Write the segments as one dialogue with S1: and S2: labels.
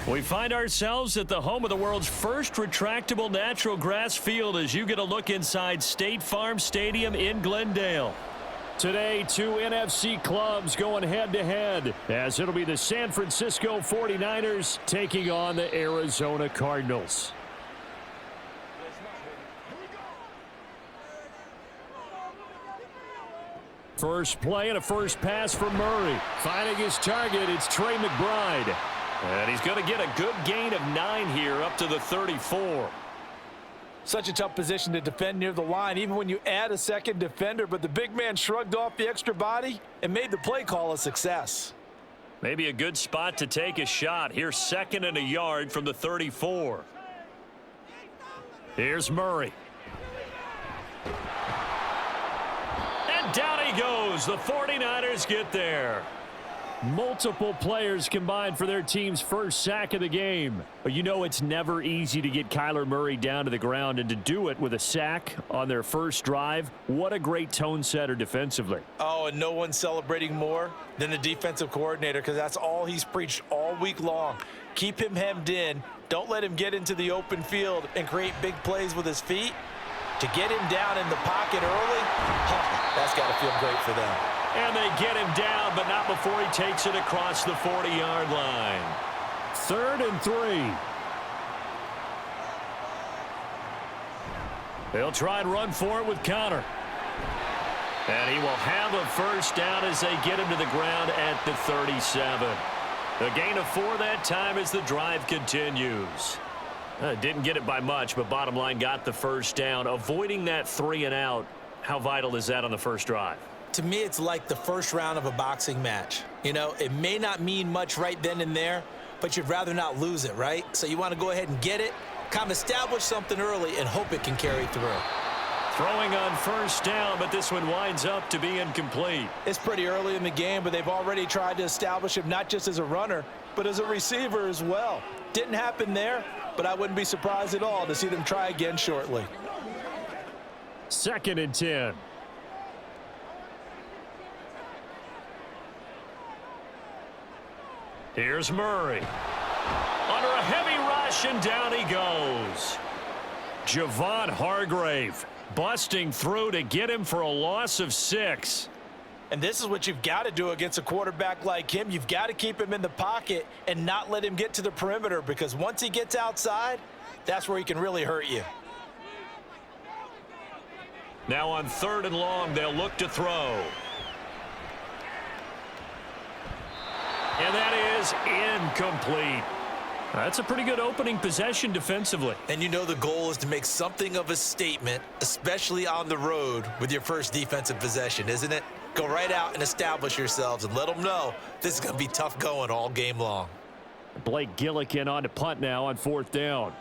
S1: We find ourselves at the home of the world's first retractable natural grass field as you get a look inside State Farm Stadium in Glendale. Today, two NFC clubs going head-to-head as it'll be the San Francisco 49ers taking on the Arizona Cardinals. First play and a first pass for Murray. Finding his target, it's Trey McBride. And he's going to get a good gain of 9 here up to the 34.
S2: Such a tough position to defend near the line, even when you add a second defender. But the big man shrugged off the extra body and made the play call a success.
S1: Maybe a good spot to take a shot. Here's 2nd and a yard from the 34. Here's Murray. And down he goes. The 49ers get there. Multiple players combined for their team's first sack of the game. But you know it's never easy to get Kyler Murray down to the ground, and to do it with a sack on their first drive, what a great tone setter defensively.
S2: Oh, and no one's celebrating more than the defensive coordinator, because that's all he's preached all week long. Keep him hemmed in. Don't let him get into the open field and create big plays with his feet. To get him down in the pocket early, that's got to feel great for them.
S1: And they get him down, but not before he takes it across the 40-yard line. 3rd and 3. They'll try and run for it with Connor. And he will have a first down as they get him to the ground at the 37. A gain of 4 that time as the drive continues. Didn't get it by much, but bottom line got the first down. Avoiding that 3 and out, how vital is that on the first drive?
S2: To me, it's like the first round of a boxing match. You know, it may not mean much right then and there, but you'd rather not lose it, right? So you want to go ahead and get it, kind of establish something early, and hope it can carry through.
S1: Throwing on first down, but this one winds up to be incomplete.
S2: It's pretty early in the game, but they've already tried to establish him not just as a runner, but as a receiver as well. Didn't happen there, but I wouldn't be surprised at all to see them try again shortly.
S1: 2nd and 10. Here's Murray. Under a heavy rush, and down he goes. Javon Hargrave busting through to get him for a loss of 6.
S2: And this is what you've got to do against a quarterback like him. You've got to keep him in the pocket and not let him get to the perimeter, because once he gets outside, that's where he can really hurt you.
S1: Now on 3rd and long, they'll look to throw. And that is incomplete. That's a pretty good opening possession defensively.
S2: And you know the goal is to make something of a statement, especially on the road with your first defensive possession, isn't it? Go right out and establish yourselves and let them know this is going to be tough going all game long.
S1: Blake Gillikin on to punt now on 4th down.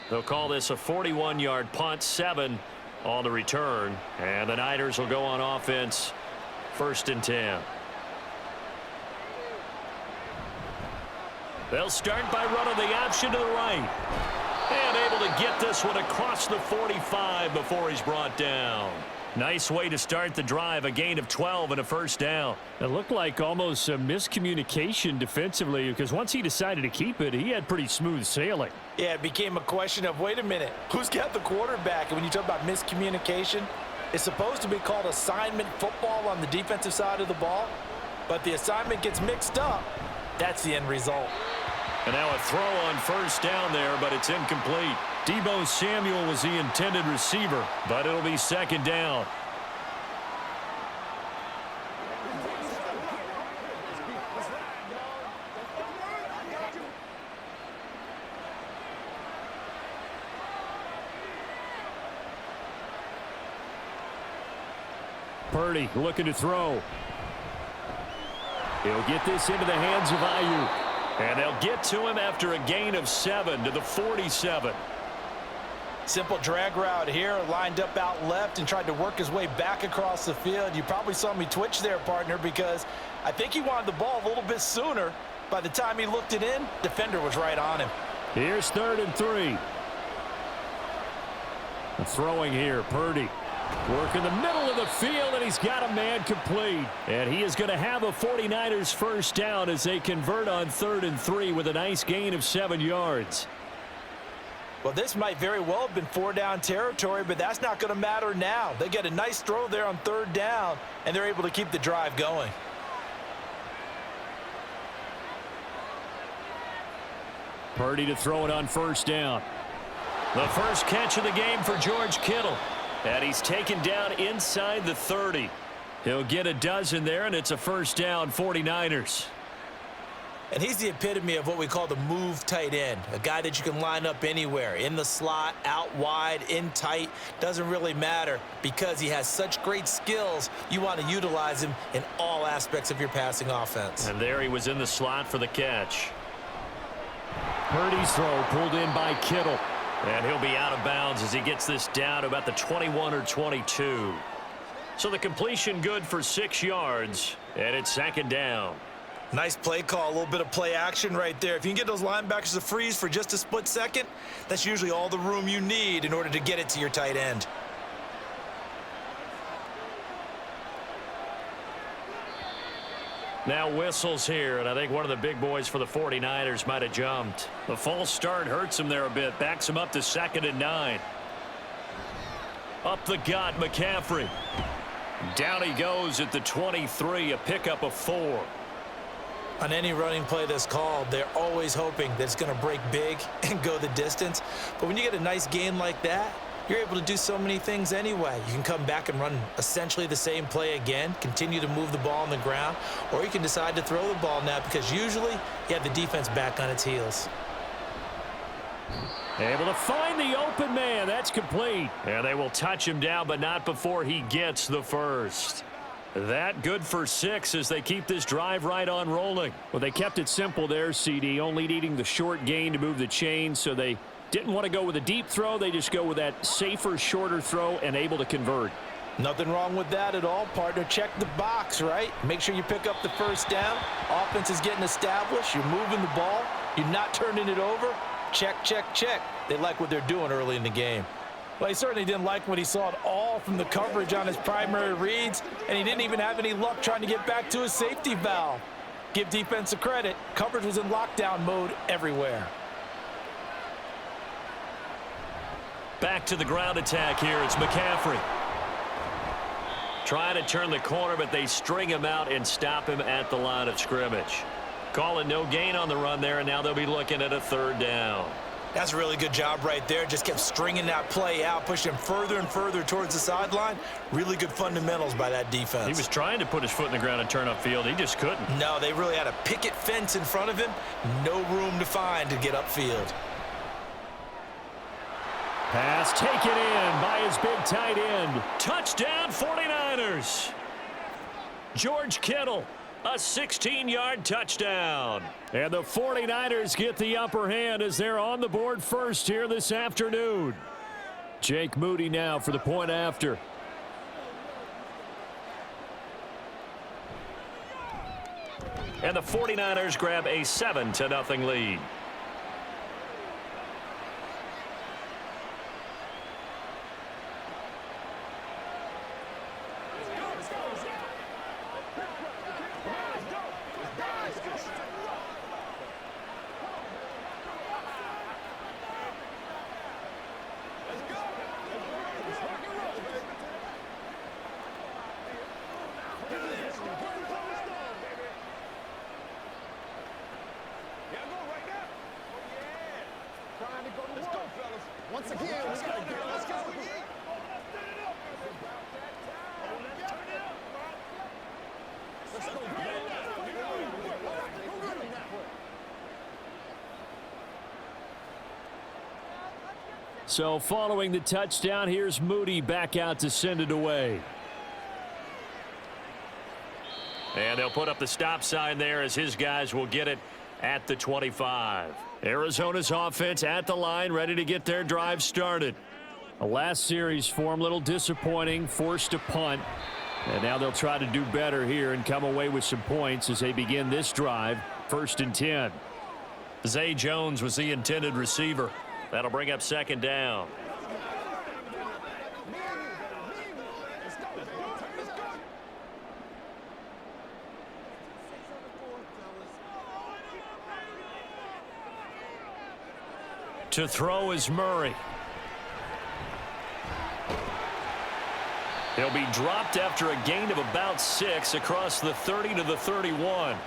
S1: They'll call this a 41-yard punt, 7 on the return. And the Niners will go on offense, 1st and 10. They'll start by running the option to the right. And able to get this one across the 45 before he's brought down. Nice way to start the drive, a gain of 12 and a first down. It looked like almost a miscommunication defensively, because once he decided to keep it, he had pretty smooth sailing.
S2: Yeah, it became a question of, wait a minute, who's got the quarterback? And when you talk about miscommunication, it's supposed to be called assignment football on the defensive side of the ball, but the assignment gets mixed up. That's the end result.
S1: And now a throw on first down there, but it's incomplete. Deebo Samuel was the intended receiver, but it'll be 2nd down. Purdy looking to throw. He'll get this into the hands of Ayuk. And they'll get to him after a gain of 7 to the 47.
S2: Simple drag route here, lined up out left and tried to work his way back across the field. You probably saw me twitch there, partner, because I think he wanted the ball a little bit sooner. By the time he looked it in, defender was right on him.
S1: Here's 3rd and 3. Throwing here, Purdy. Work in the middle of the field, and he's got a man complete. And he is going to have a 49ers first down as they convert on 3rd and 3 with a nice gain of 7 yards.
S2: Well, this might very well have been 4-down territory, but that's not going to matter now. They get a nice throw there on 3rd down, and they're able to keep the drive going.
S1: Purdy to throw it on 1st down. The first catch of the game for George Kittle. And he's taken down inside the 30. He'll get a dozen there, and it's a 1st down, 49ers.
S2: And he's the epitome of what we call the move tight end, a guy that you can line up anywhere, in the slot, out wide, in tight, doesn't really matter because he has such great skills. You want to utilize him in all aspects of your passing offense.
S1: And there he was in the slot for the catch. Purdy's throw pulled in by Kittle. And he'll be out of bounds as he gets this down to about the 21 or 22. So the completion good for 6 yards, and it's 2nd down.
S2: Nice play call, a little bit of play action right there. If you can get those linebackers to freeze for just a split second, that's usually all the room you need in order to get it to your tight end.
S1: Now whistles here, and I think one of the big boys for the 49ers might have jumped. The false start hurts him there a bit, backs him up to 2nd and 9. Up the gut, McCaffrey. Down he goes at the 23, a pickup of 4.
S2: On any running play that's called, they're always hoping that it's going to break big and go the distance. But when you get a nice gain like that, you're able to do so many things anyway. You can come back and run essentially the same play again, continue to move the ball on the ground, or you can decide to throw the ball now because usually you have the defense back on its heels.
S1: Able to find the open man. That's complete. And they will touch him down, but not before he gets the first. That good for 6 as they keep this drive right on rolling. Well, they kept it simple there, CD, only needing the short gain to move the chain, so they didn't want to go with a deep throw. They just go with that safer, shorter throw and able to convert.
S2: Nothing wrong with that at all, partner. Check the box, right? Make sure you pick up the 1st down. Offense is getting established. You're moving the ball. You're not turning it over. Check, check, check. They like what they're doing early in the game. Well, he certainly didn't like what he saw at all from the coverage on his primary reads, and he didn't even have any luck trying to get back to his safety valve. Give defense a credit. Coverage was in lockdown mode everywhere.
S1: Back to the ground attack here. It's McCaffrey. Trying to turn the corner, but they string him out and stop him at the line of scrimmage. Calling no gain on the run there, and now they'll be looking at a 3rd down.
S2: That's a really good job right there. Just kept stringing that play out, pushed him further and further towards the sideline. Really good fundamentals by that defense.
S1: He was trying to put his foot in the ground and turn upfield. He just couldn't.
S2: No, they really had a picket fence in front of him. No room to find to get upfield.
S1: Pass taken in by his big tight end. Touchdown 49ers. George Kittle, a 16-yard touchdown. And the 49ers get the upper hand as they're on the board first here this afternoon. Jake Moody now for the point after. And the 49ers grab a 7-0 lead.
S3: Once again, let's go. Let's go.
S1: So following the touchdown, here's Moody back out to send it away. And they'll put up the stop sign there as his guys will get it at the 25. Arizona's offense at the line, ready to get their drive started. A last series for him, a little disappointing, forced to punt. And now they'll try to do better here and come away with some points as they begin this drive, 1st and 10. Zay Jones was the intended receiver. That'll bring up 2nd down. To throw is Murray. He'll be dropped after a gain of about 6 across the 30 to the 31.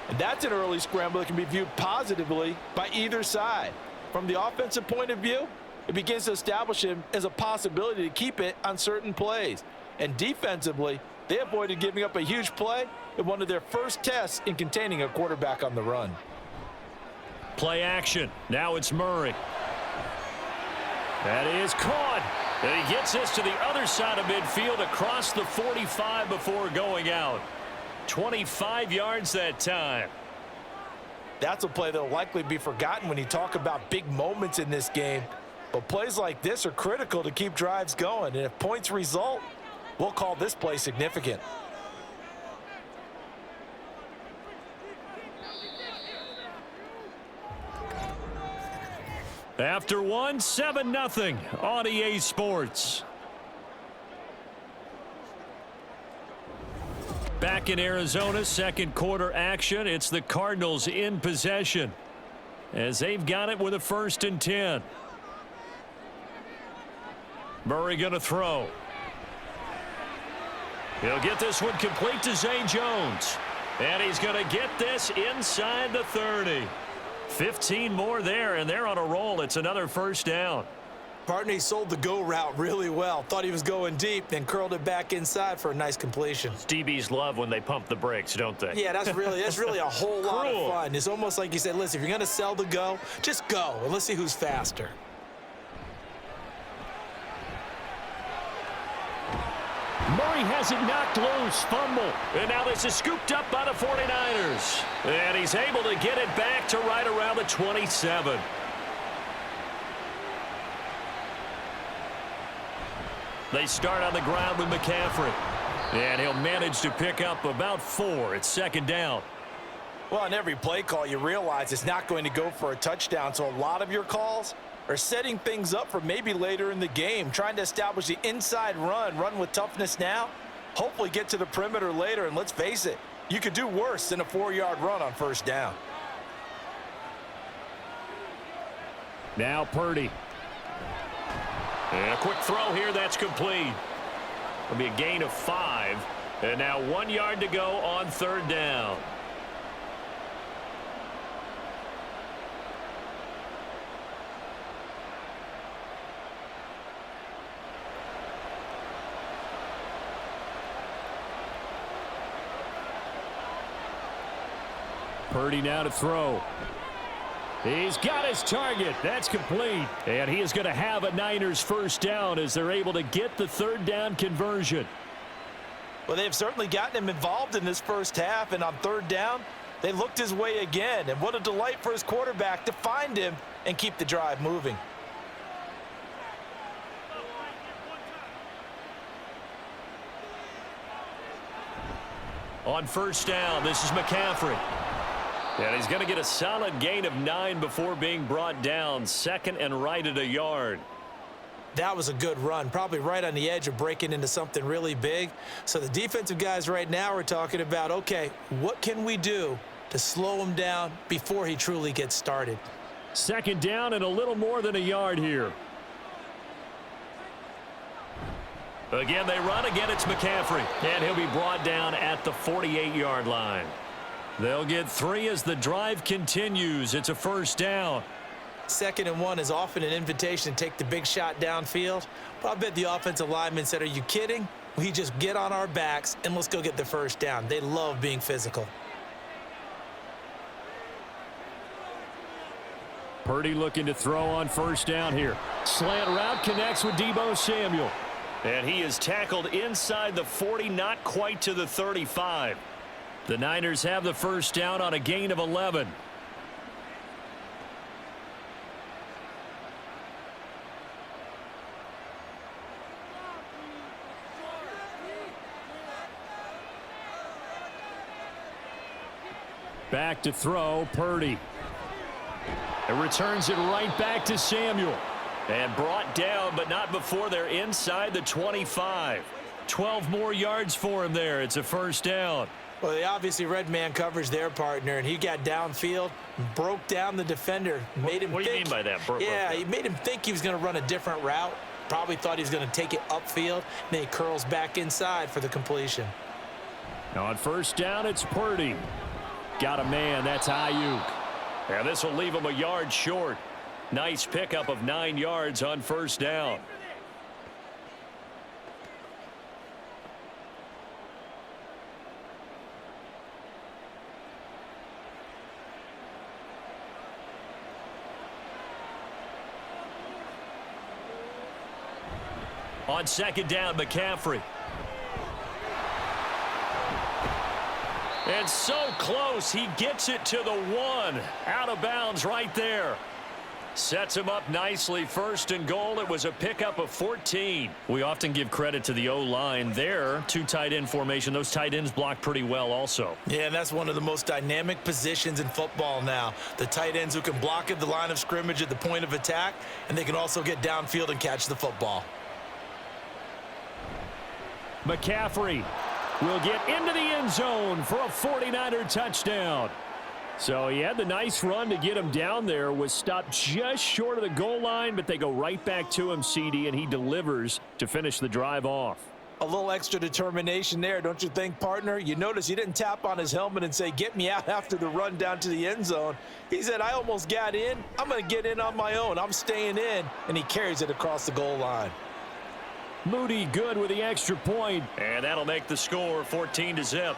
S2: And that's an early scramble that can be viewed positively by either side. From the offensive point of view, it begins to establish him as a possibility to keep it on certain plays. And defensively, they avoided giving up a huge play in one of their first tests in containing a quarterback on the run.
S1: Play action. Now it's Murray. That is caught. And he gets this to the other side of midfield across the 45 before going out. 25 yards that time.
S2: That's a play that will likely be forgotten when you talk about big moments in this game. But plays like this are critical to keep drives going. And if points result, we'll call this play significant.
S1: After one, 7-0 on EA Sports. Back in Arizona, second quarter action. It's the Cardinals in possession as they've got it with a 1st and 10. Murray going to throw. He'll get this one complete to Zay Jones. And he's going to get this inside the 30. 15 more there, and they're on a roll. It's another 1st down.
S2: Partner, he sold the go route really well. Thought he was going deep, then curled it back inside for a nice completion.
S1: DBs love when they pump the brakes, don't they?
S2: Yeah, that's really a whole lot of fun. It's almost like you said, listen, if you're going to sell the go, just go, and let's see who's faster.
S1: Murray has it knocked loose. Fumble. And now this is scooped up by the 49ers. And he's able to get it back to right around the 27. They start on the ground with McCaffrey. And he'll manage to pick up about 4. It's 2nd down.
S2: Well, on every play call, you realize it's not going to go for a touchdown. So a lot of your calls are setting things up for maybe later in the game, trying to establish the inside run with toughness now, hopefully get to the perimeter later. And let's face it, you could do worse than a 4-yard run on 1st down.
S1: Now Purdy. And a quick throw here, that's complete. It'll be a gain of 5. And now 1 yard to go on 3rd down. Purdy now to throw. He's got his target. That's complete. And he is going to have a Niners 1st down as they're able to get the 3rd down conversion.
S2: Well, they've certainly gotten him involved in this first half, and on 3rd down, they looked his way again. And what a delight for his quarterback to find him and keep the drive moving.
S1: On 1st down, this is McCaffrey. And he's going to get a solid gain of 9 before being brought down. 2nd and right at a yard.
S2: That was a good run, probably right on the edge of breaking into something really big. So the defensive guys right now are talking about, okay, what can we do to slow him down before he truly gets started?
S1: 2nd down and a little more than a yard here. Again, they run. Again, it's McCaffrey. And he'll be brought down at the 48-yard line. They'll get 3 as the drive continues. It's a 1st down.
S2: 2nd and 1 is often an invitation to take the big shot downfield. But I bet the offensive linemen said, are you kidding? We just get on our backs and let's go get the 1st down. They love being physical.
S1: Purdy looking to throw on 1st down here. Slant route connects with Deebo Samuel. And he is tackled inside the 40, not quite to the 35. The Niners have the 1st down on a gain of 11. Back to throw, Purdy. And returns it right back to Samuel. And brought down, but not before they're inside the 25. 12 more yards for him there. It's a 1st down.
S2: Well, they obviously read man coverage their partner, and he got downfield, broke down the defender, made him
S1: What do you mean by that?
S2: Yeah, he made him think he was going to run a different route. Probably thought he was going to take it upfield. Then he curls back inside for the completion.
S1: On first down, it's Purdy. Got a man, that's Ayuk. And this will leave him a yard short. Nice pickup of 9 yards on first down. On second down, McCaffrey. And so close, he gets it to the 1. Out of bounds right there. Sets him up nicely. First and goal. It was a pickup of 14. We often give credit to the O-line there. 2 tight end formation. Those tight ends block pretty well also.
S2: Yeah, and that's one of the most dynamic positions in football now. The tight ends who can block at the line of scrimmage at the point of attack, and they can also get downfield and catch the football.
S1: McCaffrey will get into the end zone for a 49er touchdown. So he had the nice run to get him down there, was stopped just short of the goal line, but they go right back to him, CD, and he delivers to finish the drive off.
S2: A little extra determination there, don't you think, partner? You notice he didn't tap on his helmet and say, get me out after the run down to the end zone. He said, I almost got in. I'm going to get in on my own. I'm staying in, and he carries it across the goal line.
S1: Moody good with the extra point, and that'll make the score 14-0.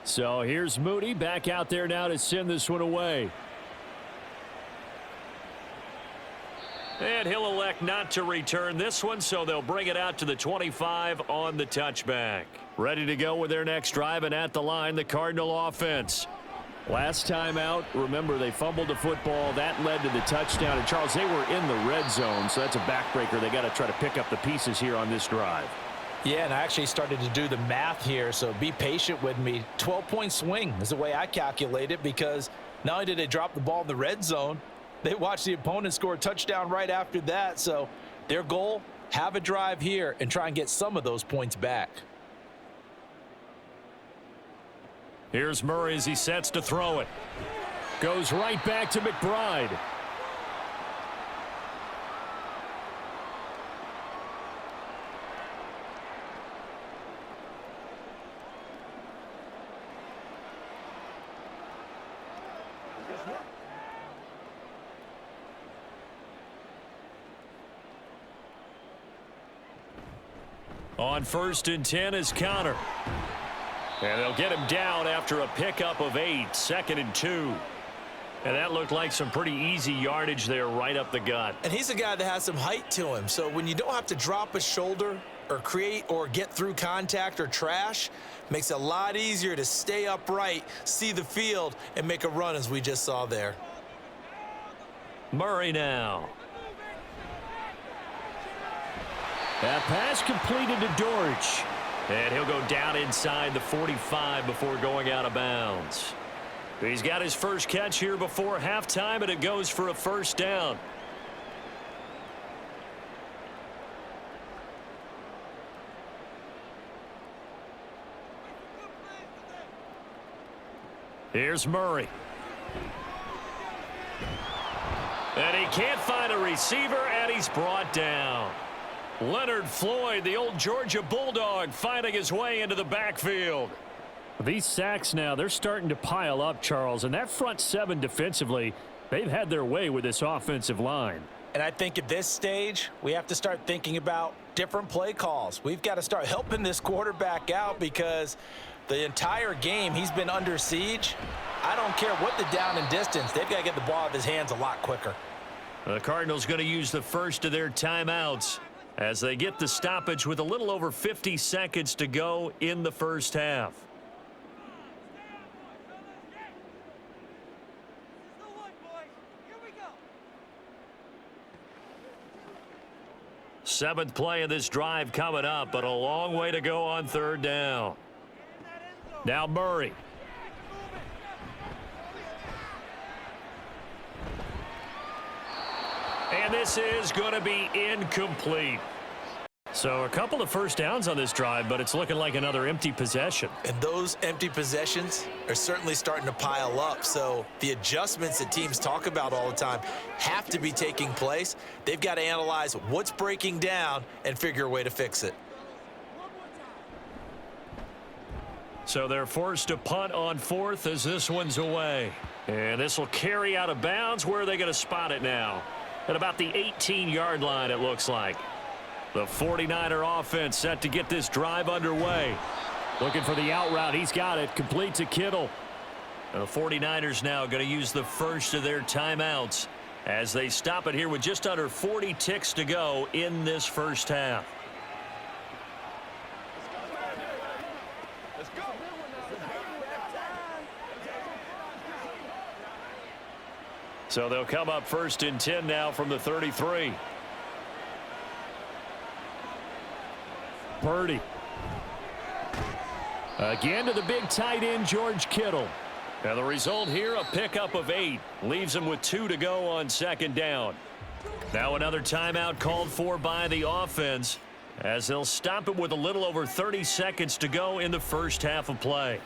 S1: So here's Moody back out there now to send this one away. And he'll elect not to return this one, so they'll bring it out to the 25 on the touchback. Ready to go with their next drive, and at the line, the Cardinal offense. Last time out, remember, they fumbled the football. That led to the touchdown. And, Charles, they were in the red zone, so that's a backbreaker. They got to try to pick up the pieces here on this drive.
S2: Yeah, and I actually started to do the math here, so be patient with me. 12-point swing is the way I calculate it, because not only did they drop the ball in the red zone, they watched the opponent score a touchdown right after that. So their goal, have a drive here and try and get some of those points back.
S1: Here's Murray as he sets to throw it. Goes right back to McBride. On first and 10 is Connor. And they'll get him down after a pickup of 8, 2nd and 2. And that looked like some pretty easy yardage there right up the gut.
S2: And he's a guy that has some height to him. So when you don't have to drop a shoulder or create or get through contact or trash, makes it a lot easier to stay upright, see the field, and make a run as we just saw there.
S1: Murray now. That pass completed to Dortch. And he'll go down inside the 45 before going out of bounds. He's got his first catch here before halftime, and it goes for a first down. Here's Murray. And he can't find a receiver, and he's brought down. Leonard Floyd, the old Georgia Bulldog, finding his way into the backfield. These sacks now, they're starting to pile up, Charles, and that front 7 defensively, they've had their way with this offensive line.
S2: And I think at this stage, we have to start thinking about different play calls. We've got to start helping this quarterback out, because The entire game, he's been under siege. I don't care what the down and distance. They've got to get the ball out of his hands a lot quicker.
S1: The Cardinals going to use the first of their timeouts as they get the stoppage with a little over 50 seconds to go in the first half. Seventh play of this drive coming up, but a long way to go on third down. Now Murray. And this is going to be incomplete. So a couple of first downs on this drive, but it's looking like another empty possession.
S2: And those empty possessions are certainly starting to pile up. So the adjustments that teams talk about all the time have to be taking place. They've got to analyze what's breaking down and figure a way to fix it.
S1: So they're forced to punt on fourth as this one's away. And this will carry out of bounds. Where are they going to spot it now? At about the 18-yard line, it looks like. The 49er offense set to get this drive underway. Looking for the out route. He's got it. Complete to Kittle. The 49ers now going to use the first of their timeouts as they stop it here with just under 40 ticks to go in this first half.
S3: Let's go.
S1: So they'll come up first and 10 now from the 33. Purdy. Again to the big tight end, George Kittle. And the result here, a pickup of 8. Leaves them with 2 to go on second down. Now another timeout called for by the offense as they'll stop it with a little over 30 seconds to go in the first half of play.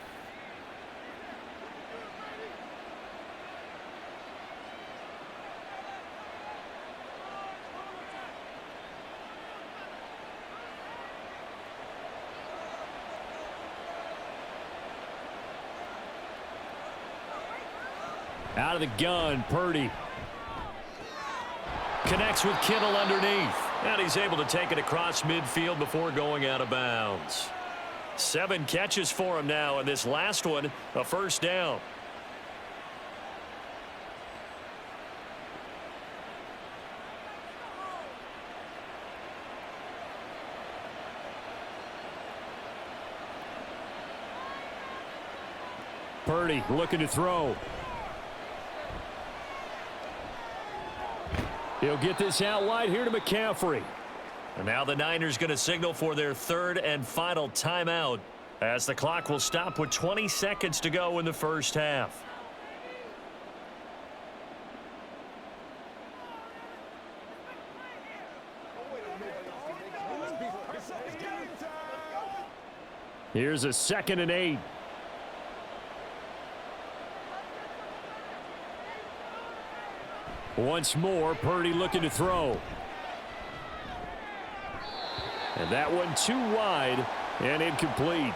S1: Out of the gun, Purdy. Connects with Kittle underneath. And he's able to take it across midfield before going out of bounds. 7 catches for him now, and this last one, a first down. Purdy looking to throw. He'll get this out wide here to McCaffrey. And now the Niners going to signal for their third and final timeout as the clock will stop with 20 seconds to go in the first half. Here's a 2nd and 8. Once more, Purdy looking to throw. And that one too wide and incomplete.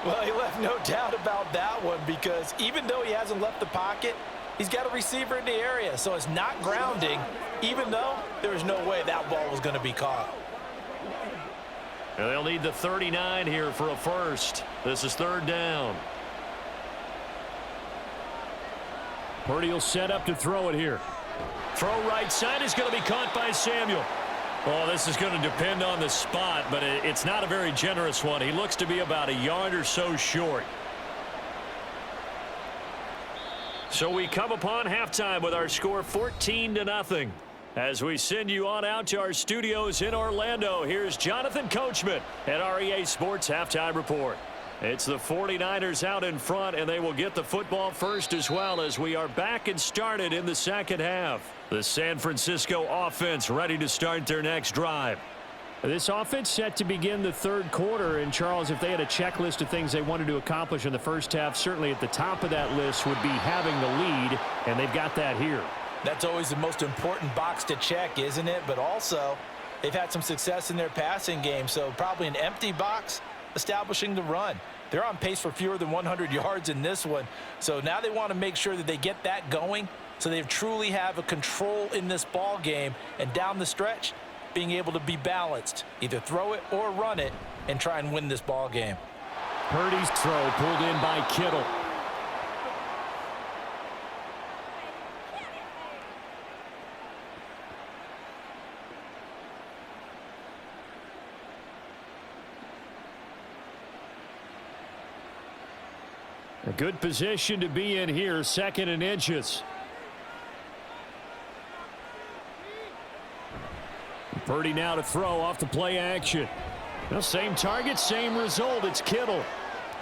S2: Well, he left no doubt about that one because even though he hasn't left the pocket, he's got a receiver in the area. So it's not grounding, even though there was no way that ball was going to be caught.
S1: And they'll need the 39 here for a first. This is third down. Purdy will set up to throw it here. Throw right side is going to be caught by Samuel. Oh, this is going to depend on the spot, but it's not a very generous one. He looks to be about a yard or so short. So we come upon halftime with our score 14-0. As we send you on out to our studios in Orlando, here's Jonathan Coachman at REA Sports Halftime Report. It's the 49ers out in front, and they will get the football first as well as we are back and started in the second half. The San Francisco offense ready to start their next drive. This offense set to begin the third quarter, and Charles, if they had a checklist of things they wanted to accomplish in the first half, certainly at the top of that list would be having the lead, and they've got that here.
S2: That's always the most important box to check, isn't it? But also, they've had some success in their passing game, so probably an empty box establishing the run. They're on pace for fewer than 100 yards in this one. So now they want to make sure that they get that going so they truly have a control in this ball game and down the stretch being able to be balanced. Either throw it or run it and try and win this ball game.
S1: Purdy's throw pulled in by Kittle. A good position to be in here, 2nd and inches. Purdy now to throw off the play action. Well, same target, same result. It's Kittle.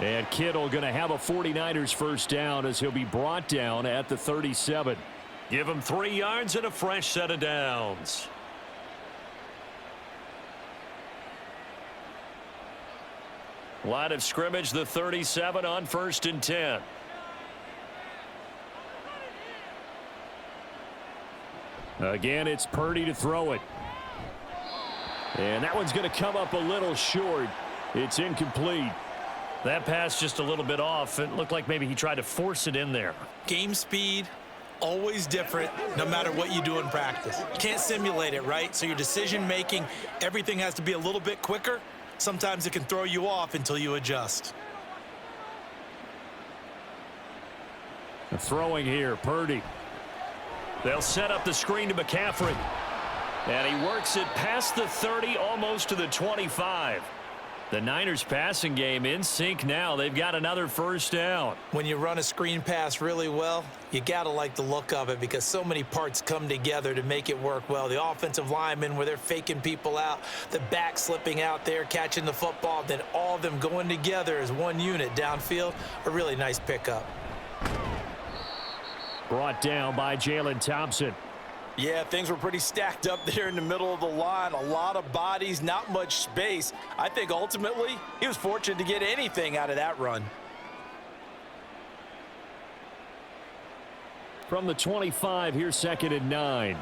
S1: And Kittle going to have a 49ers first down as he'll be brought down at the 37. Give him 3 yards and a fresh set of downs. Line of scrimmage, the 37 on 1st and 10. Again, it's Purdy to throw it. And that one's going to come up a little short. It's incomplete. That pass just a little bit off. It looked like maybe he tried to force it in there.
S2: Game speed, always different, no matter what you do in practice. You can't simulate it, right? So your decision making, everything has to be a little bit quicker. Sometimes it can throw you off until you adjust.
S1: Throwing here, Purdy. They'll set up the screen to McCaffrey. And he works it past the 30, almost to the 25. The Niners passing game in sync now. They've got another first down.
S2: When you run a screen pass really well, you got to like the look of it because so many parts come together to make it work well. The offensive linemen where they're faking people out, the back slipping out there, catching the football, then all of them going together as one unit downfield. A really nice pickup.
S1: Brought down by Jalen Thompson.
S2: Yeah, things were pretty stacked up there in the middle of the line. A lot of bodies, not much space. I think ultimately he was fortunate to get anything out of that run.
S1: From the 25, here's 2nd and 9.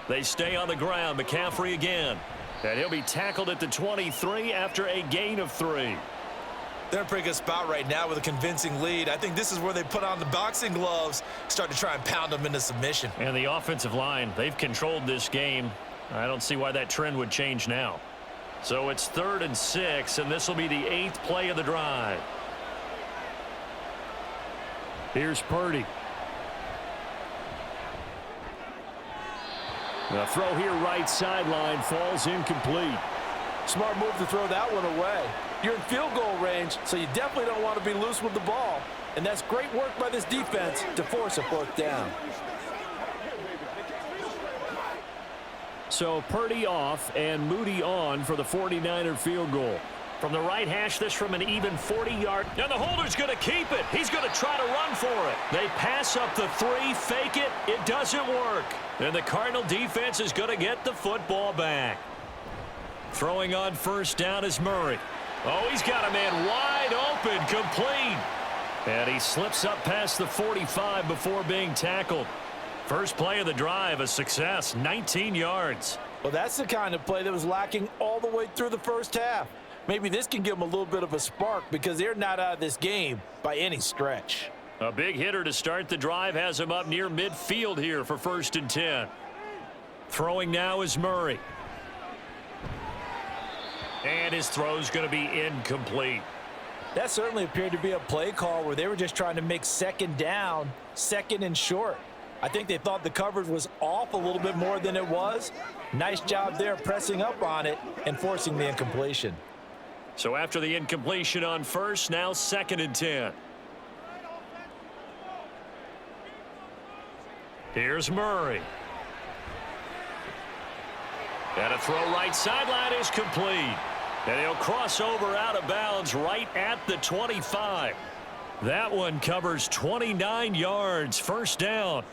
S1: They stay on the ground. McCaffrey again. And he'll be tackled at the 23 after a gain of 3.
S2: They're in a pretty good spot right now with a convincing lead. I think this is where they put on the boxing gloves, start to try and pound them into submission.
S1: And the offensive line, they've controlled this game. I don't see why that trend would change now. So it's 3rd and 6, and this will be the 8th play of the drive. Here's Purdy. The throw here right sideline falls incomplete.
S4: Smart move to throw that one away. You're in field goal range, so you definitely don't want to be loose with the ball. And that's great work by this defense to force a 4th down.
S1: So Purdy off and Moody on for the 49er field goal. From the right hash, this from an even 40-yard. And the holder's going to keep it. He's going to try to run for it. They pass up the 3, fake it. It doesn't work. And the Cardinal defense is going to get the football back. Throwing on first down is Murray. Oh, he's got a man wide open, complete. And he slips up past the 45 before being tackled. First play of the drive, a success, 19 yards.
S4: Well, that's the kind of play that was lacking all the way through the first half. Maybe this can give them a little bit of a spark because they're not out of this game by any stretch.
S1: A big hitter to start the drive has him up near midfield here for 1st and 10. Throwing now is Murray. And his throw's going to be incomplete.
S4: That certainly appeared to be a play call where they were just trying to make 2nd down, 2nd and short. I think they thought the coverage was off a little bit more than it was. Nice job there pressing up on it and forcing the incompletion.
S1: So after the incompletion on first, now 2nd and 10. Here's Murray. And a throw right sideline is complete. And he'll cross over out of bounds right at the 25. That one covers 29 yards, first down.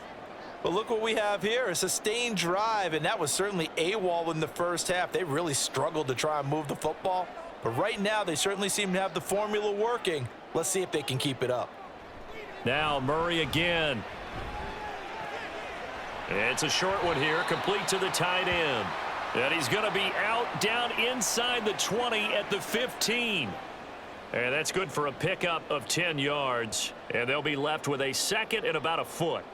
S4: But look what we have here, a sustained drive, and that was certainly AWOL in the first half. They really struggled to try and move the football. But right now, they certainly seem to have the formula working. Let's see if they can keep it up.
S1: Now Murray again. It's a short one here, complete to the tight end. And he's going to be out down inside the 20 at the 15. And that's good for a pickup of 10 yards. And they'll be left with a 2nd and about a foot.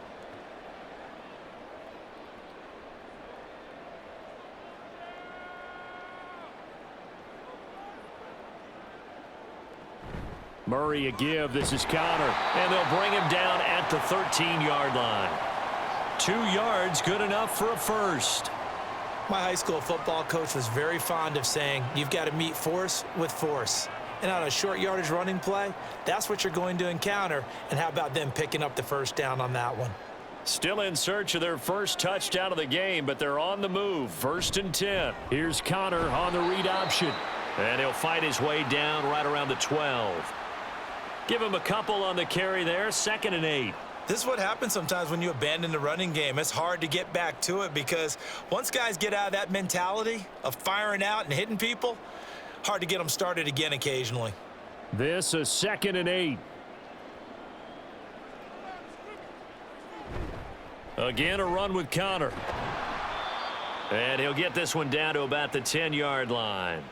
S1: Murray a give. This is Connor. And they'll bring him down at the 13-yard line. 2 yards, good enough for a first.
S4: My high school football coach was very fond of saying, you've got to meet force with force. And on a short yardage running play, that's what you're going to encounter. And how about them picking up the first down on that one?
S1: Still in search of their first touchdown of the game, but they're on the move. 1st and 10. Here's Connor on the read option. And he'll fight his way down right around the 12. Give him a couple on the carry there. 2nd and 8.
S4: This is what happens sometimes when you abandon the running game. It's hard to get back to it because once guys get out of that mentality of firing out and hitting people, hard to get them started again occasionally.
S1: This is 2nd and 8. Again, a run with Connor. And he'll get this one down to about the 10-yard line.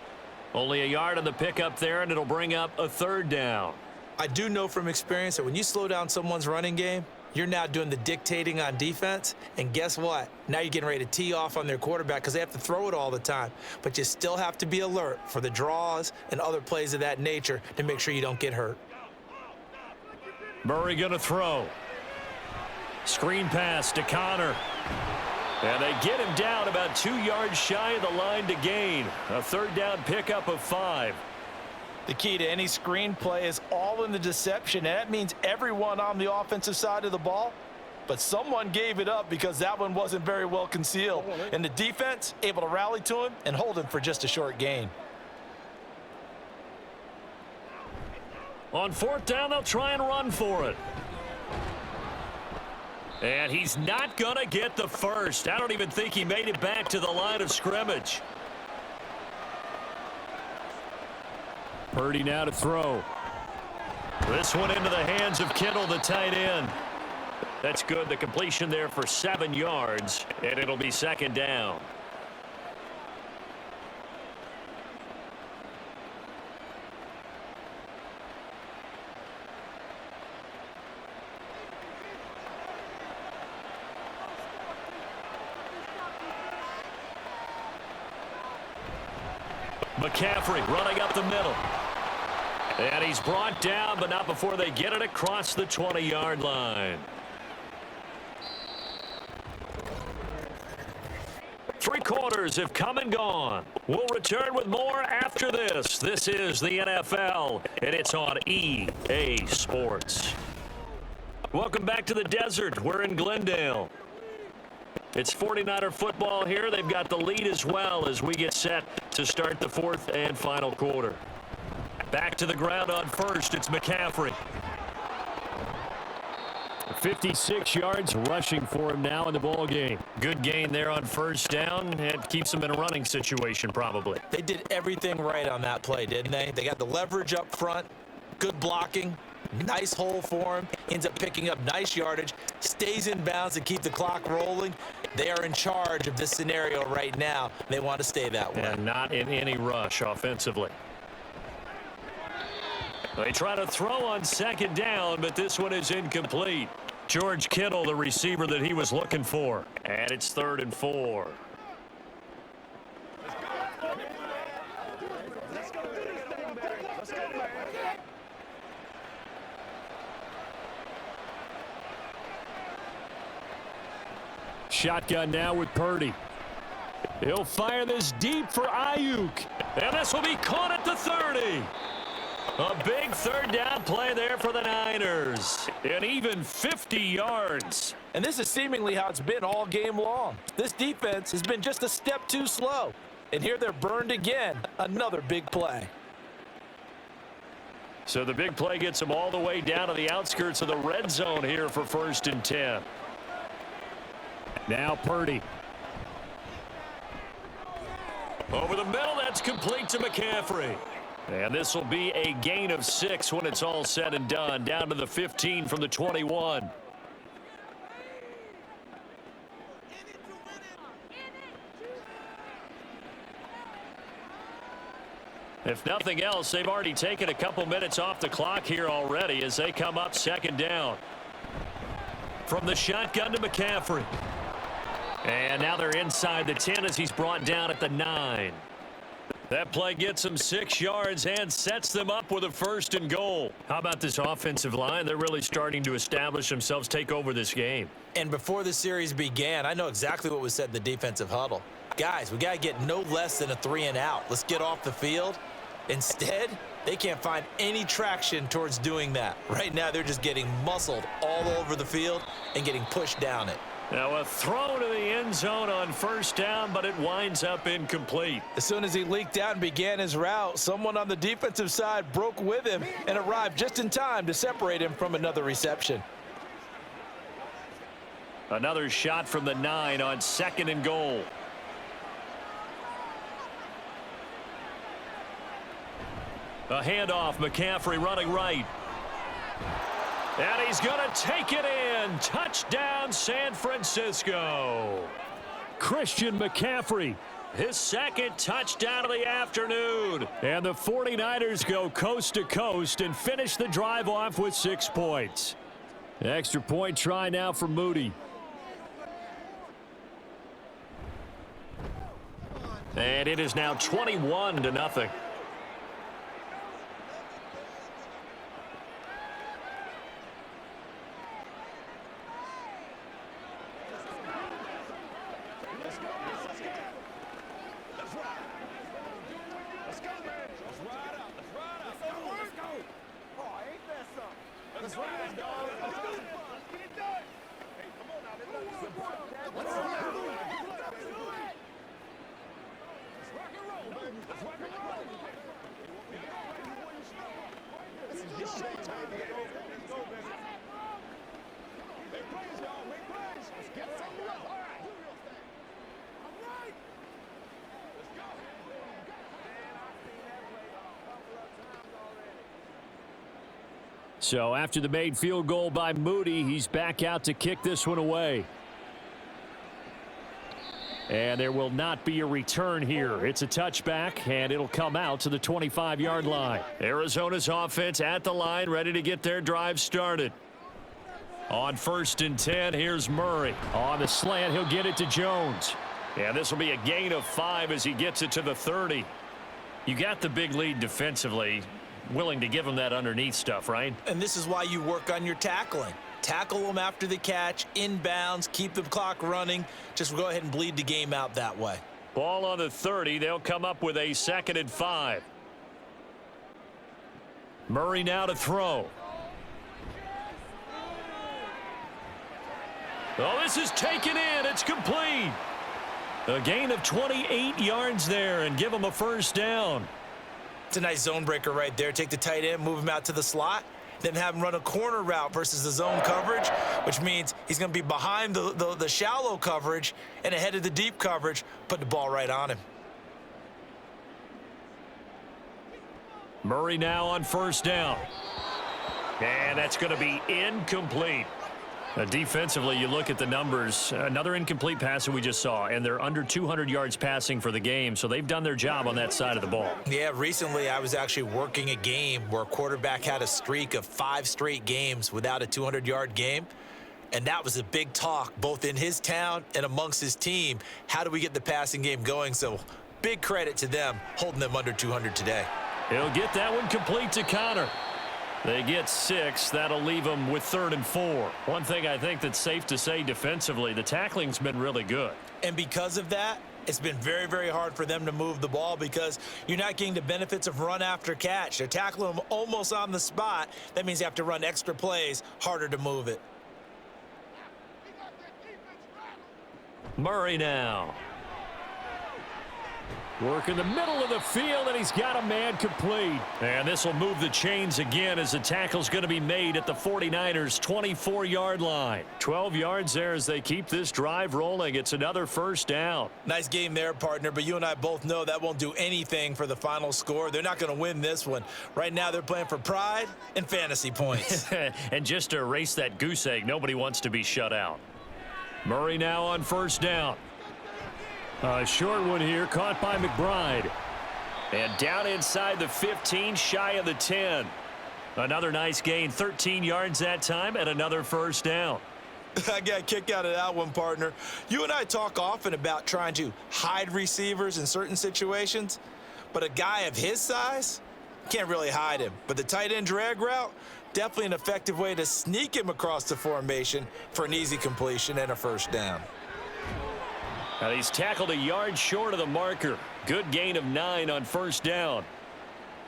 S1: Only a yard on the pickup there, and it'll bring up a 3rd down.
S4: I do know from experience that when you slow down someone's running game, you're now doing the dictating on defense. And guess what? Now you're getting ready to tee off on their quarterback because they have to throw it all the time. But you still have to be alert for the draws and other plays of that nature to make sure you don't get hurt.
S1: Murray going to throw. Screen pass to Connor. And they get him down about 2 yards shy of the line to gain. A 3rd down pickup of 5.
S4: The key to any screen play is all in the deception, and that means everyone on the offensive side of the ball. But someone gave it up because that one wasn't very well concealed. And the defense able to rally to him and hold him for just a short gain.
S1: On 4th down, they'll try and run for it. And he's not going to get the first. I don't even think he made it back to the line of scrimmage. Purdy now to throw. This one into the hands of Kittle, the tight end. That's good. The completion there for 7 yards, and it'll be 2nd down. McCaffrey running up the middle. And he's brought down, but not before they get it across the 20-yard line. 3 quarters have come and gone. We'll return with more after this. This is the NFL, and it's on EA Sports. Welcome back to the desert. We're in Glendale. It's 49er football here. They've got the lead as well as we get set to start the 4th and final quarter. Back to the ground on 1st. It's McCaffrey. 56 yards rushing for him now in the ball game. Good gain there on 1st down. It keeps him in a running situation probably.
S4: They did everything right on that play, didn't they? They got the leverage up front, good blocking, nice hole for him, ends up picking up nice yardage, stays in bounds to keep the clock rolling. They are in charge of this scenario right now. They want to stay that way.
S1: And not in any rush offensively. They try to throw on 2nd down, but this one is incomplete. George Kittle, the receiver that he was looking for. And it's 3rd and 4. Shotgun now with Purdy. He'll fire this deep for Ayuk. And this will be caught at the 30. A big 3rd down play there for the Niners. And even 50 yards.
S4: And this is seemingly how it's been all game long. This defense has been just a step too slow. And here they're burned again. Another big play.
S1: So the big play gets them all the way down to the outskirts of the red zone here for 1st and 10. Now Purdy. Over the middle, that's complete to McCaffrey. And this will be a gain of 6 when it's all said and done. Down to the 15 from the 21. If nothing else, they've already taken a couple minutes off the clock here already as they come up 2nd down. From the shotgun to And now they're inside the 10 as he's brought down at the 9. That play gets them 6 yards and sets them up with a 1st and goal. How about this offensive line? They're really starting to establish themselves, take over this game.
S4: And before the series began, I know exactly what was said in the defensive huddle. Guys, we got to get no less than a 3 and out. Let's get off the field. Instead, they can't find any traction towards doing that. Right now, they're just getting muscled all over the field and getting pushed down it.
S1: Now a throw to the end zone on 1st down, but it winds up incomplete.
S2: As soon as he leaked out and began his route, someone on the defensive side broke with him and arrived just in time to separate him from another reception.
S1: Another shot from the 9 on 2nd and goal. A handoff, McCaffrey running right. And he's going to take it in. Touchdown, San Francisco. Christian McCaffrey, his 2nd touchdown of the afternoon. And the 49ers go coast to coast and finish the drive off with 6 points. Extra point try now for Moody. And it is now 21-0. So after the made field goal by Moody, he's back out to kick this one away. And there will not be a return here. It's a touchback, and it'll come out to the 25-yard line. Arizona's offense at the line, ready to get their drive started. On 1st and 10, here's Murray. On the slant, he'll get it to Jones. And this will be a gain of 5 as he gets it to the 30. You got the big lead defensively. Willing to give him that underneath stuff, right?
S4: And this is why you work on your tackling. Tackle them after the catch, inbounds, keep the clock running. Just go ahead and bleed the game out that way.
S1: Ball on the 30. They'll come up with a 2nd and 5. Murray now to throw. Oh, this is taken in. It's complete. A gain of 28 yards there and give him a 1st down.
S4: It's a nice zone breaker right there. Take the tight end, move him out to the slot, then have him run a corner route versus the zone coverage, which means he's going to be behind the shallow coverage and ahead of the deep coverage. Put the ball right on him.
S1: Murray now on 1st down. And that's going to be incomplete. Defensively, you look at the numbers. Another incomplete pass that we just saw, and they're under 200 yards passing for the game, so they've done their job on that side of the ball.
S4: Yeah, recently I was actually working a game where a quarterback had a streak of 5 straight games without a 200-yard game, and that was a big talk both in his town and amongst his team. How do we get the passing game going? So big credit to them holding them under 200 today.
S1: He'll get that one complete to Connor. They get 6. That'll leave them with 3rd and 4. One thing I think that's safe to say defensively, the tackling's been really good.
S4: And because of that, it's been very, very hard for them to move the ball because you're not getting the benefits of run after catch. They're tackling them almost on the spot. That means you have to run extra plays, harder to move it.
S1: Murray now. Work in the middle of the field, and he's got a man complete. And this will move the chains again as the tackle's going to be made at the 49ers' 24-yard line. 12 yards there as they keep this drive rolling. It's another 1st down.
S4: Nice game there, partner, but you and I both know that won't do anything for the final score. They're not going to win this one. Right now they're playing for pride and fantasy points.
S1: And just to erase that goose egg, nobody wants to be shut out. Murray now on 1st down. A short one here, caught by McBride. And down inside the 15, shy of the 10. Another nice gain, 13 yards that time, and another 1st down.
S4: I got a kick out of that one, partner. You and I talk often about trying to hide receivers in certain situations.
S2: but a guy of his size can't really hide him. But the tight end drag route, definitely an effective way to sneak him across the formation for an easy completion and a first down.
S1: And he's tackled a yard short of the marker. Good gain of 9 on first down.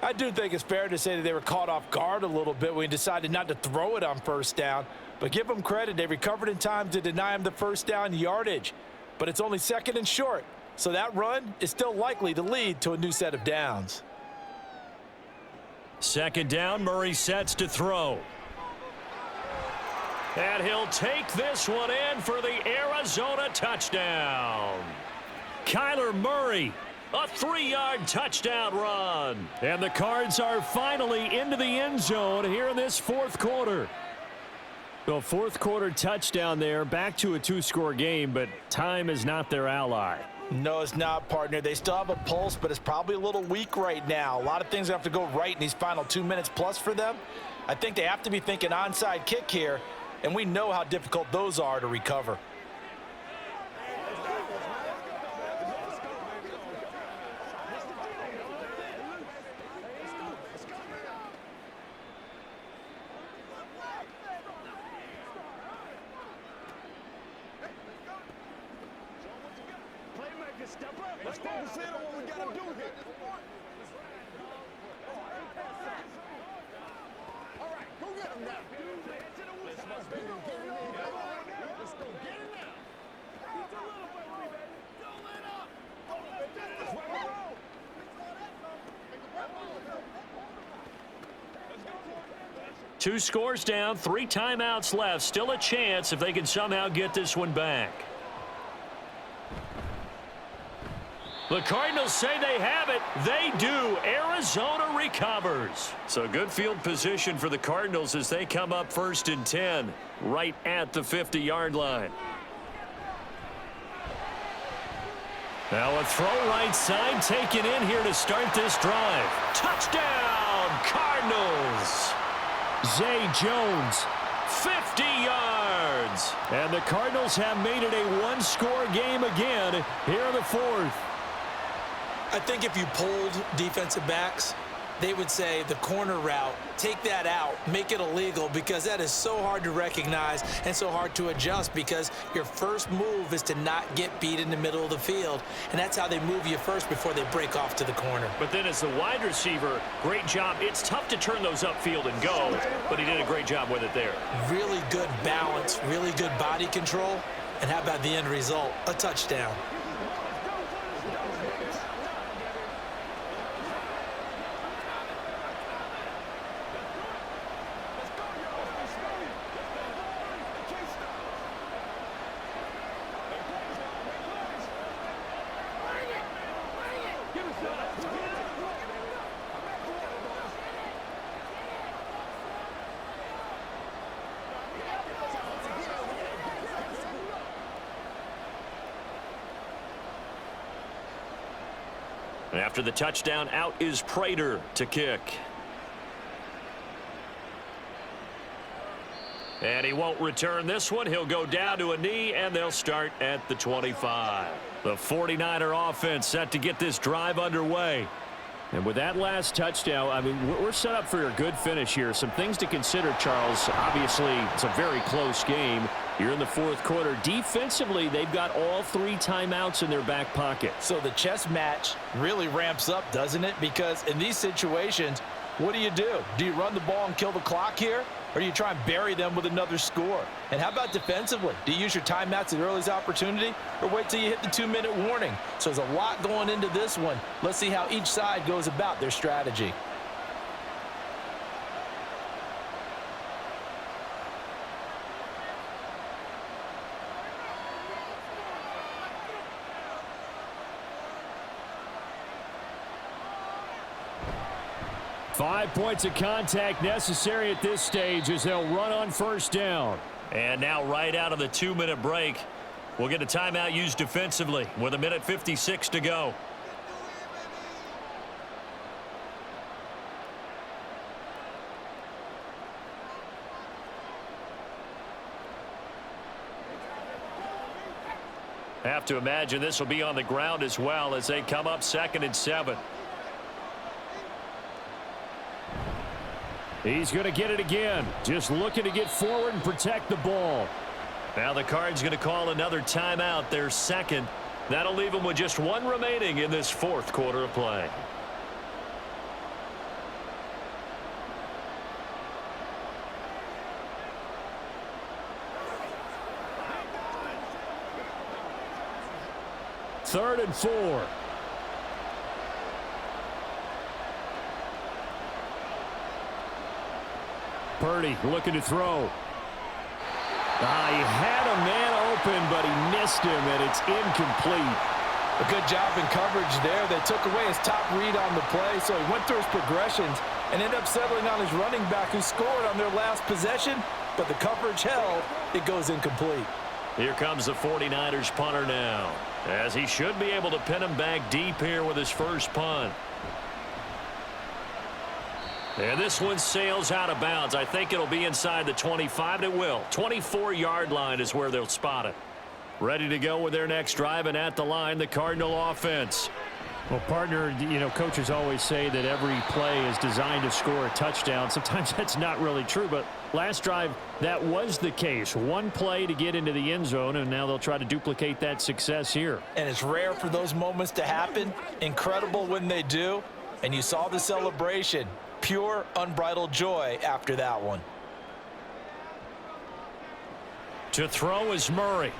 S4: I do think it's fair to say that they were caught off guard a little bit when he decided not to throw it on first down. But give them credit. They recovered in time to deny him the first down yardage. But it's only 2nd and short. So that run is still likely to lead to a new set of downs.
S1: 2nd down, Murray sets to throw. And he'll take this one in for the Arizona touchdown. Kyler Murray, a 3-yard touchdown run. And the Cards are finally into the end zone here in this 4th quarter. The 4th quarter touchdown there, back to a 2-score game, but time is not their ally.
S4: No, it's not, partner. They still have a pulse, but it's probably a little weak right now. A lot of things have to go right in these final 2 minutes plus for them. I think they have to be thinking onside kick here, and we know how difficult those are to recover.
S3: Let's focus in on what we got to do here. All right, go get him now. Let's go get him now. Let's go get him now. Don't let up. Let's run the road. Let's go.
S1: 2 scores down, 3 timeouts left. Still a chance if they can somehow get this one back. The Cardinals say they have it. They do. Arizona recovers. So good field position for the Cardinals as they come up 1st and 10, right at the 50-yard line. Now a throw right side taken in here to start this drive. Touchdown, Cardinals. Zay Jones, 50 yards. And the Cardinals have made it a 1-score game again here in the 4th.
S2: I think if you polled defensive backs, they would say the corner route, take that out, make it illegal, because that is so hard to recognize and so hard to adjust, because your first move is to not get beat in the middle of the field, and that's how they move you first before they break off to the corner.
S1: But then as the wide receiver, great job. It's tough to turn those upfield and go, but he did a great job with it there.
S2: Really good balance, really good body control, and how about the end result? A touchdown.
S1: After the touchdown, out is Prater to kick. And he won't return this one. He'll go down to a knee, and they'll start at the 25. The 49er offense set to get this drive underway. And with that last touchdown, I mean, we're set up for a good finish here. Some things to consider, Charles. Obviously, it's a very close game. You're in the 4th quarter. Defensively, they've got all 3 timeouts in their back pocket.
S4: So the chess match really ramps up, doesn't it? Because in these situations, what do? Do you run the ball and kill the clock here? Or do you try and bury them with another score? And how about defensively? Do you use your timeouts at the earliest opportunity, or wait till you hit the 2-minute warning? So there's a lot going into this one. Let's see how each side goes about their strategy.
S1: Five points of contact necessary at this stage as they'll run on first down. And now right out of the 2-minute break, we'll get a timeout used defensively with 1:56 to go. Have to imagine this will be on the ground as well as they come up 2nd and 7. He's going to get it again. Just looking to get forward and protect the ball. Now the Cards going to call another timeout, their second. That'll leave them with just one remaining in this fourth quarter of play. Third and 4. Purdy looking to throw. He had a man open, but he missed him, and it's incomplete.
S4: A good job in coverage there. They took away his top read on the play, so he went through his progressions and ended up settling on his running back who scored on their last possession, but the coverage held. It goes incomplete. Here comes the 49ers punter now, as he should be able to pin him back deep here with his first punt. And this one sails out of bounds. I think it'll be inside the 25. It will. 24-yard line is where they'll spot it. Ready to go with their next drive, and at the line, the Cardinal offense.
S5: Well, partner, coaches always say that every play is designed to score a touchdown. Sometimes that's not really true, but last drive, that was the case. One play to get into the end zone, and now they'll try to duplicate that success here.
S4: And it's rare for those moments to happen. Incredible when they do. And you saw the celebration. Pure, unbridled joy after that one.
S1: To throw is Murray.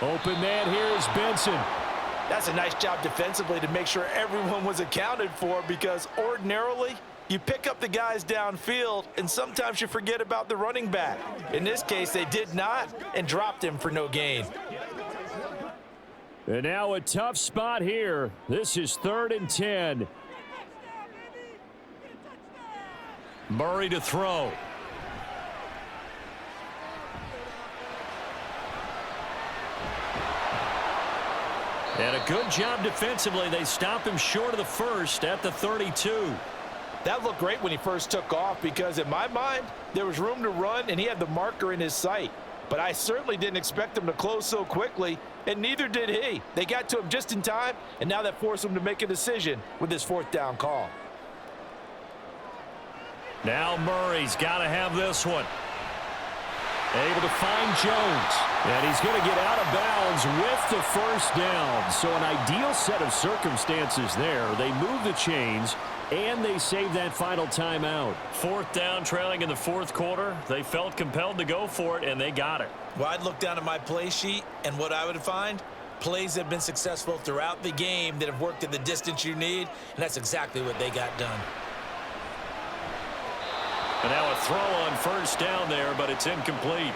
S1: Open man here is Benson.
S4: That's a nice job defensively to make sure everyone was accounted for, because ordinarily you pick up the guys downfield and sometimes you forget about the running back. In this case, they did not and dropped him for no gain.
S1: And now a tough spot here. This is 3rd and 10. Murray to throw. And a good job defensively. They stop him short of the first at the 32.
S4: That looked great when he first took off, because in my mind, there was room to run and he had the marker in his sight. But I certainly didn't expect him to close so quickly, and neither did he. They got to him just in time, and now that forced him to make a decision with his 4th down call.
S1: Now Murray's got to have this one. Able to find Jones. And he's going to get out of bounds with the first down. So an ideal set of circumstances there. They move the chains, and they save that final timeout. 4th down, trailing in the 4th quarter. They felt compelled to go for it, and they got it.
S4: Well, I'd look down at my play sheet, and what I would find, plays have been successful throughout the game that have worked at the distance you need, and that's exactly what they got done.
S1: And now a throw on first down there, but it's incomplete.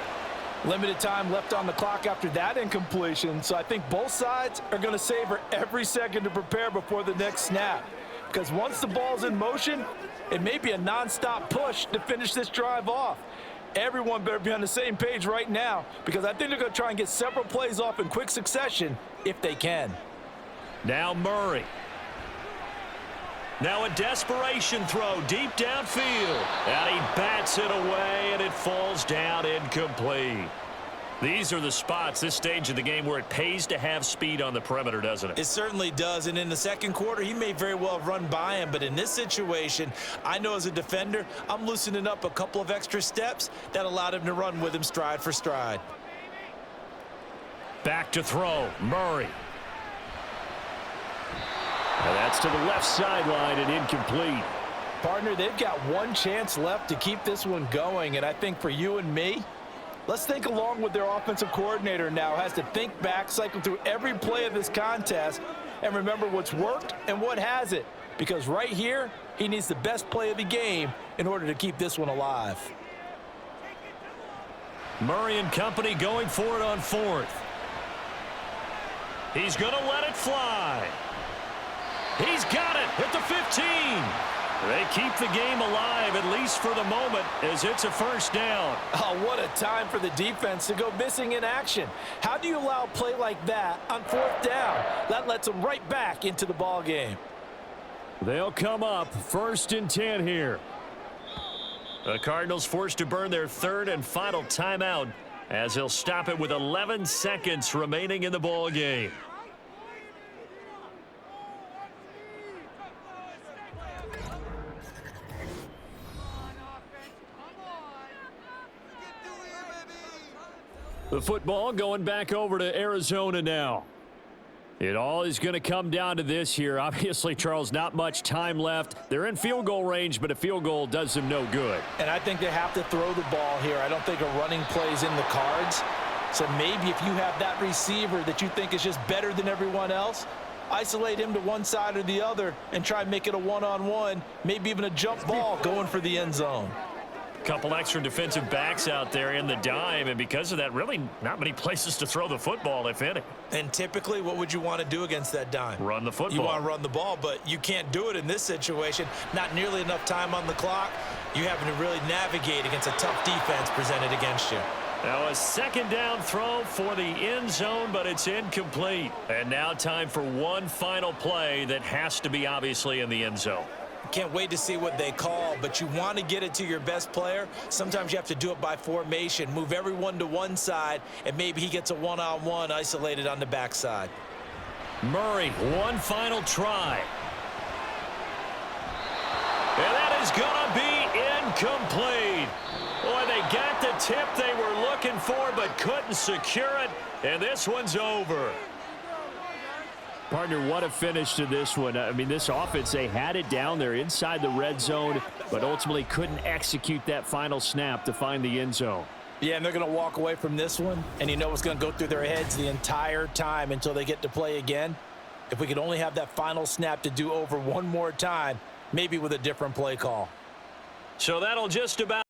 S4: Limited time left on the clock after that incompletion, so I think both sides are going to savor every second to prepare before the next snap. Because once the ball's in motion, it may be a nonstop push to finish this drive off. Everyone better be on the same page right now, because I think they're going to try and get several plays off in quick succession if they can.
S1: Now Murray. Now a desperation throw deep downfield. And he bats it away, and it falls down incomplete. These are the spots, this stage of the game, where it pays to have speed on the perimeter, doesn't it?
S4: It certainly does, and in the second quarter, he may very well run by him, but in this situation, I know as a defender, I'm loosening up a couple of extra steps that allowed him to run with him stride for stride.
S1: Back to throw, Murray. And that's to the left sideline and incomplete.
S4: Partner, they've got one chance left to keep this one going, and I think for you and me, let's think along with their offensive coordinator now. Has to think back, cycle through every play of this contest, and remember what's worked and what hasn't. Because right here, he needs the best play of the game in order to keep this one alive.
S1: Murray and company going for it on 4th. He's going to let it fly. He's got it at the 15. They keep the game alive, at least for the moment, as it's a first down.
S4: Oh, what a time for the defense to go missing in action. How do you allow a play like that on 4th down? That lets them right back into the ball game.
S1: They'll come up 1st and 10 here. The Cardinals forced to burn their 3rd and final timeout, as they'll stop it with 11 seconds remaining in the ball game. The football going back over to Arizona now. It all is going to come down to this here. Obviously, Charles, not much time left. They're in field goal range, but a field goal does them no good.
S4: And I think they have to throw the ball here. I don't think a running play is in the cards. So maybe if you have that receiver that you think is just better than everyone else, isolate him to one side or the other and try and make it a one-on-one, maybe even a jump ball going for the end zone.
S1: Couple extra defensive backs out there in the dime, and because of that, really not many places to throw the football, if any.
S2: And typically, what would you want to do against that dime?
S1: Run the football.
S2: You want to run the ball, but you can't do it in this situation. Not nearly enough time on the clock. You having to really navigate against a tough defense presented against you.
S1: Now a second down throw for the end zone, but it's incomplete. And now time for one final play that has to be obviously in the end zone.
S2: Can't wait to see what they call, but you want to get it to your best player. Sometimes you have to do it by formation. Move everyone to one side, and maybe he gets a one-on-one isolated on the backside.
S1: Murray, one final try. And that is going to be incomplete. Boy, they got the tip they were looking for, but couldn't secure it, and this one's over.
S5: Partner, what a finish to this one. I mean, this offense, they had it down there inside the red zone, but ultimately couldn't execute that final snap to find the end zone.
S4: Yeah, and they're going to walk away from this one, and you know what's going to go through their heads the entire time until they get to play again. If we could only have that final snap to do over one more time, maybe with a different play call.
S1: So that'll just about